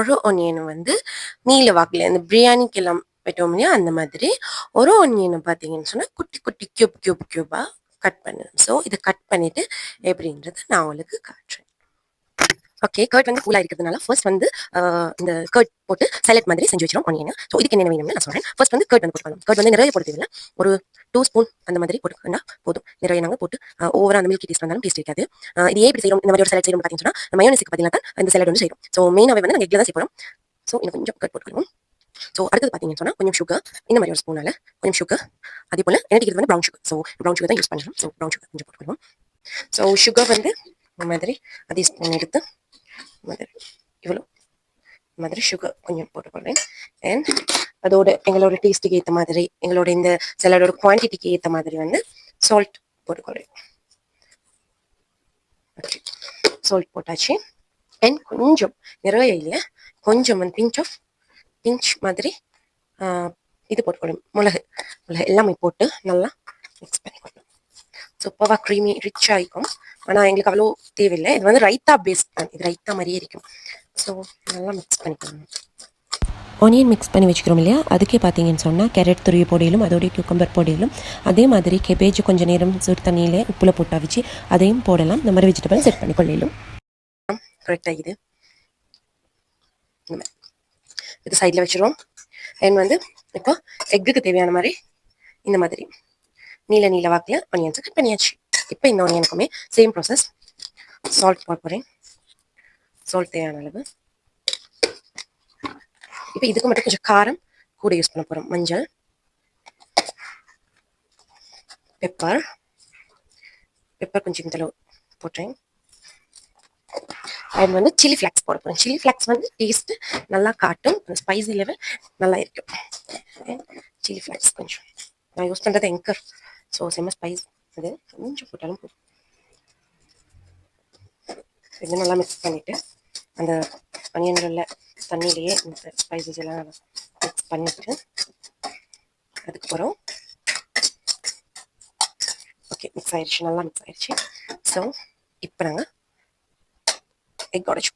ஒரு ஒனியன் வந்து நீல வாக்கில் இந்த பிரியாணிக்கெல்லாம் வெட்டோம் இல்லையா அந்த மாதிரி ஒரு ஒனியனை பார்த்தீங்கன்னு சொன்னால் குட்டி குட்டி கியூபாக கட் பண்ணணும். ஸோ இதை கட் பண்ணிவிட்டு எப்படின்றத நான் உங்களுக்கு காட்டுறேன். ஓகே, கர்ட் வந்து கூலாக இருக்கிறதுனால ஃபர்ஸ்ட் வந்து இந்த கர்ட் போட்டு சலட் மாதிரி செஞ்சு வச்சிடும் ஒனியன். ஸோ இதுக்கு என்ன வேணும்னு நான் சொல்கிறேன். ஃபர்ஸ்ட் வந்து கர்ட் வந்து போட்டுக்கலாம். கர்ட் வந்து நிறைய போட தேவையில்லை, ஒரு 2 ஸ்பூன் அந்த மாதிரி போட்டுக்கோங்க போதும். நிறைய நாங்கள் போட்டு ஓவராக அந்த மில்கி டேஸ்ட் வந்தாலும் டேஸ்ட் இருக்காது. இது ஏன் இப்படி செய்யணும், இந்த மாதிரி ஒரு சலட் செய்யணும் பார்த்தீங்கன்னா மயோனிஸுக்கு பார்த்தீங்கன்னா இந்த சலட் வந்து செய்யும். ஸோ மெயினாகவே வந்து நாங்கள் எக்ல தான் செய்யணும். ஸோ இன்னும் கொஞ்சம் கர்ட் போட்டுக்கணும். ஸோ அடுத்தது பார்த்தீங்கன்னு சொன்னால் கொஞ்சம் சுகர், இந்த மாதிரி ஒரு ஸ்பூனால் கொஞ்சம் சுகர், அதே போல் எனக்கு இது வந்து brown sugar. So brown sugar தான் யூஸ் பண்ணுறோம். ஸோ ப்ரௌன் சுகர் கொஞ்சம் போட்டுக்கணும். ஸோ சுகர் வந்து இந்த மாதிரி அதே ஸ்பூன் எடுத்து மாதிரி இவ்வளோ மாதிரி சுகர் கொஞ்சம் போட்டுக்கொள்றேன். அண்ட் அதோட எங்களோட டேஸ்ட்டுக்கு ஏற்ற மாதிரி எங்களோட இந்த சலாடோட குவான்டிட்டிக்கு ஏற்ற மாதிரி வந்து சால்ட் போட்டுக்கொள்றேன். ஓகே, சால்ட் போட்டாச்சு. அண்ட் கொஞ்சம் நிறைய இல்லை, கொஞ்சம் வந்து பிஞ்ச் மாதிரி இது போட்டுக்கொள்ளும் மிளகு எல்லாமே போட்டு நல்லா மிக்ஸ் பண்ணிக்கொள்ளும். சூப்பராக க்ரீமி ரிச் ஆகிக்கும். ஆனால் எங்களுக்கு அவ்வளோ தேவையில்லை. இது வந்து ரைத்தா பேஸ்ட் தான், இது ரைத்தா மாதிரியே இருக்கும். ஸோ நல்லா மிக்ஸ் பண்ணிக்கணும். ஆனியன் மிக்ஸ் பண்ணி வச்சுக்கிறோம் இல்லையா, அதுக்கே பார்த்தீங்கன்னு சொன்னால் கேரட் துருவி போடையிலும் அதோடைய கியூக்கம்பர் போடையிலும் அதே மாதிரி கேபேஜ் கொஞ்சம் நேரம் சுடு தண்ணியில் உப்புல போட்டா வச்சு அதையும் போடலாம். இந்த மாதிரி வெஜிடபிள் செட் பண்ணி கொள்ளையிலும் கரெக்டாக இது சைடில் வச்சுருவோம். அண்ட் வந்து இப்போ எக்குக்கு தேவையான மாதிரி இந்த மாதிரி நீல வாக்கில் ஆனியன்ஸை கட் பண்ணியாச்சு. இப்போ இந்த ஆனியனுக்குமே சேம் ப்ராசஸ். சால்ட் போட போகிறேன், சால்ட் தேவையான அளவு. இப்போ இதுக்கு மட்டும் கொஞ்சம் காரம் கூட யூஸ் பண்ண போகிறோம். மஞ்சள், பெப்பர் கொஞ்சம் இந்த அளவு போட்டேன். அண்ட் வந்து சில்லி ஃப்ளாக்ஸ் போட போகிறேன். சில்லி ஃப்ளாக்ஸ் வந்து டேஸ்ட்டு நல்லா காட்டும், அந்த ஸ்பைசி லெவல் நல்லா இருக்கும். சில்லி ஃப்ளாக்ஸ் கொஞ்சம் நான் யூஸ் பண்ணுறது எங்கர், ஸோ செம்ம ஸ்பைஸ் அது கொஞ்சம் போட்டாலும் போதும். இது நல்லா மிக்ஸ் பண்ணிவிட்டு அந்த ஆனியன்களில் தண்ணியிலேயே இந்த ஸ்பைசஸ் எல்லாம் மிக்ஸ் பண்ணிவிட்டு அதுக்கப்புறம் ஓகே மிக்ஸ் ஆயிடுச்சு, நல்லா மிக்ஸ் ஆயிடுச்சு. ஸோ இப்போ நாங்கள் எக் உடைச்சு